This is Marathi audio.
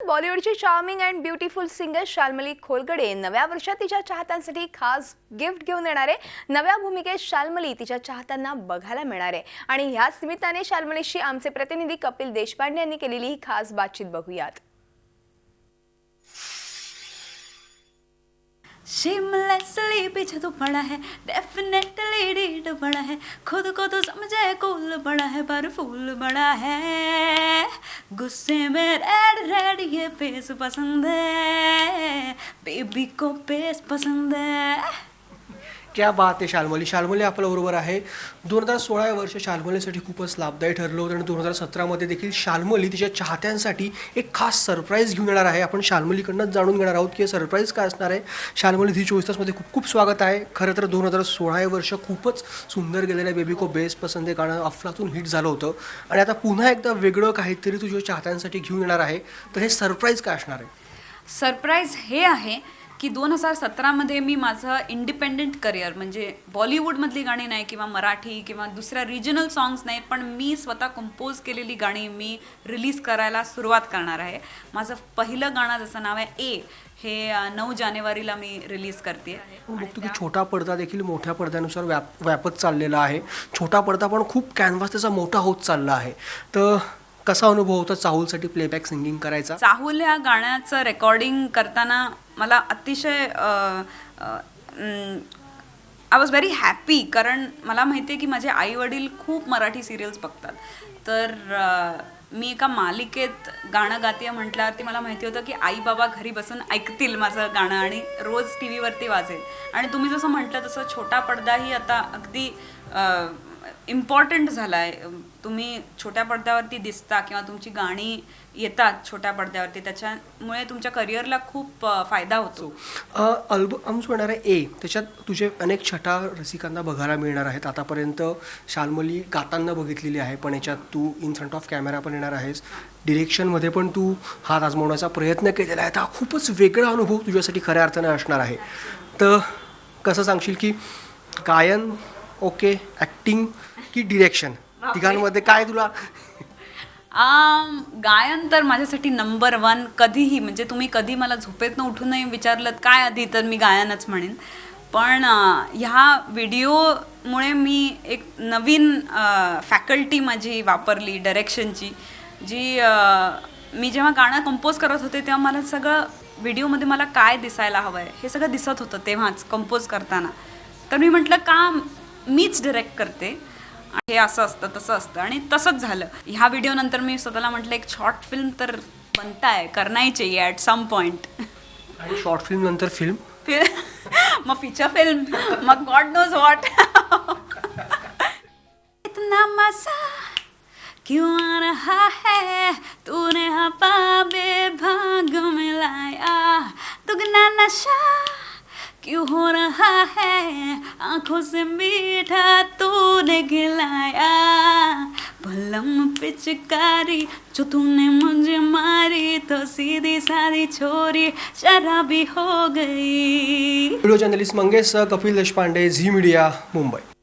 बॉलिवूडची charming and beautiful singer Shalmali Kholgade नव्या वर्षात तिच्या चाहत्यांसाठी खास गिफ्ट घेऊन येणार आहे। नव्या भूमिकेत शाल्मली तिच्या चाहत्यांना बघायला मिळणार आहे आणि ह्याच निमित्ताने शाल्मलीशी आमचे प्रतिनिधी कपिल देशपांडे यांनी केलेली ही खास बातचीत बघूयात। शेमलेसली पीछे तो पड़ा है, डेफिनेटली डीड बड़ा है, खुद को तो समझे कूल बड़ा है पर फूल बड़ा है। गुस्से में रेड रेड ये फेस पसंद है, बेबी को पेस पसंद है। क्या बात आहे शाल्मली आपल्याबरोबर आहे। 2016 हे वर्ष शाल्मलीसाठी खूपच लाभदायी ठरलं होतं आणि 2017 मध्ये देखील शाल्मली तिच्या चाहत्यांसाठी एक खास सरप्राईज घेऊन येणार आहे। आपण शाल्मलीकडूनच जाणून घेणार आहोत की सरप्राईज काय असणार आहे। शाल्मली झी 24 तासमध्ये खूप खूप स्वागत आहे। खरं तर 2016 हे वर्ष खूपच सुंदर गेलेलं आहे। बेबी को बेस पसंद आहे गाणं अफलातून हिट झालं होतं आणि आता पुन्हा एकदा वेगळं काहीतरी तुझ्या चाहत्यांसाठी घेऊन येणार आहे। तर हे सरप्राईज काय असणार आहे? सरप्राईज हे आहे की 2017 मध्ये मी माझं इंडिपेंडेंट करिअर म्हणजे बॉलिवूडमधली गाणी नाही किंवा मराठी किंवा दुसऱ्या रिजनल सॉंग्स नाही, पण मी स्वतः कंपोज केलेली गाणी मी रिलीज करायला सुरुवात करणार आहे। माझं पहिलं गाणं जसं नाव आहे ए, हे 9 जानेवारीला मी रिलीज करते। बघतो की छोटा पडदा देखील मोठ्या पडद्यानुसार व्यापत चाललेला आहे। छोटा पडदा पण खूप कॅनव्हास त्याचा मोठा होत चालला आहे। तर कसा अनुभव होता चाहूलसाठी प्लेबॅक सिंगिंग करायचा? चाहूल या गाण्याचं रेकॉर्डिंग करताना मला अतिशय आय वॉज व्हेरी हॅपी, कारण मला माहिती आहे की माझे आई वडील खूप मराठी सिरियल्स बघतात। तर मी एका मालिकेत गाणं गाते म्हटल्यावरती मला माहिती होतं की आई बाबा घरी बसून ऐकतील माझं गाणं आणि रोज टी व्हीवरती वाजेल। आणि तुम्ही जसं म्हटलं तसं छोटा पडदाही आता अगदी इम्पॉर्टंट झाला आहे। तुम्ही छोट्या पडद्यावरती दिसता किंवा तुमची गाणी येतात छोट्या पडद्यावरती, त्याच्यामुळे तुमच्या करिअरला खूप फायदा होतो। अल्बम जो येणार आहे ए, त्याच्यात तुझे अनेक छटा रसिकांना बघायला मिळणार आहेत। आतापर्यंत शाल्मली गाताना बघितलेली आहे, पण याच्यात तू इन फ्रंट ऑफ कॅमेरा पण येणार आहेस। डिरेक्शनमध्ये पण तू हात आजमावण्याचा प्रयत्न केलेला आहे। हा खूपच वेगळा अनुभव तुझ्यासाठी खऱ्या अर्थाने असणार आहे। तर कसं सांगशील की गायन ओके, ॲक्टिंग की डिरेक्शन, तिघांमध्ये काय तुला? गायन तर माझ्यासाठी नंबर 1 कधीही, म्हणजे तुम्ही कधी मला झोपेतनं उठूनही विचारलं काय आधी, तर मी गायनच म्हणेन। पण ह्या व्हिडिओमुळे मी एक नवीन फॅकल्टी माझी वापरली डायरेक्शनची, जी मी जेव्हा गाणं कंपोज करत होते तेव्हा मला सगळं व्हिडिओमध्ये मला काय दिसायला हवं आहे हे सगळं दिसत होतं तेव्हाच कंपोज करताना। तर मी म्हटलं का मीच डिरेक्ट करते, हे असं असतं तसं असतं, आणि तसंच झालं। ह्या व्हिडिओ नंतर मी स्वतःला म्हटलं एक शॉर्ट फिल्म तर बनताय, करना ही चाहिए ॲट सम पॉइंट। आणि शॉर्ट फिल्म नंतर फिल्म, मग फीचर फिल्म, मग गॉड नोज व्हॉट। इतना मजा क्यों आ रहा है, तूने हवा बेभाग मिलाया, दुगना नशा क्यों हो रहा है, आंखों से मीठा तूने खिलाया, भलम पिचकारी जो तूने मुझे मारी, तो सीधी सादी छोरी शराबी हो गई। Video journalist Mangesh Kapil Deshpande, Zee Media, Mumbai.